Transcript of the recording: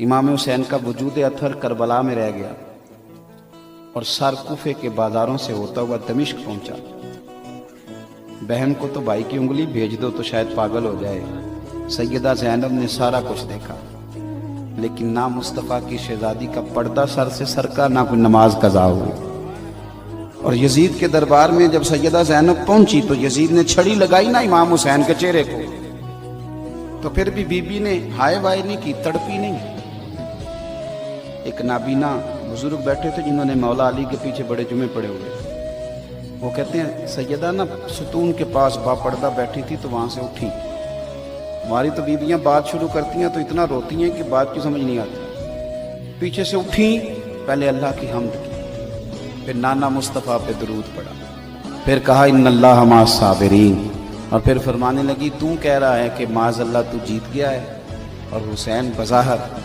امام حسین کا وجود اطہر کربلا میں رہ گیا اور سر کوفے کے بازاروں سے ہوتا ہوا دمشق پہنچا۔ بہن کو تو بھائی کی انگلی بھیج دو تو شاید پاگل ہو جائے۔ سیدہ زینب نے سارا کچھ دیکھا، لیکن نہ مصطفیٰ کی شہزادی کا پردہ سر سے سر کا، نہ کوئی نماز قضا ہوئی۔ اور یزید کے دربار میں جب سیدہ زینب پہنچی تو یزید نے چھڑی لگائی نا امام حسین کے چہرے کو، تو پھر بھی بی بی نے ہائے وائے نہیں کی، تڑپی نہیں۔ ایک نابینا بزرگ بیٹھے تھے جنہوں نے مولا علی کے پیچھے بڑے جمعے پڑے ہوئے، وہ کہتے ہیں سیدہ نا ستون کے پاس با پردہ بیٹھی تھی تو وہاں سے اٹھی۔ ہماری تو بیویاں بات شروع کرتی ہیں تو اتنا روتی ہیں کہ بات کی سمجھ نہیں آتی، پیچھے سے اٹھی، پہلے اللہ کی حمد کی، پھر نانا مصطفیٰ پہ درود پڑا، پھر کہا ان اللہ مع الصابرین، اور پھر فرمانے لگی تو کہہ رہا ہے کہ معاذ اللہ تو جیت گیا ہے، اور حسین بظاہر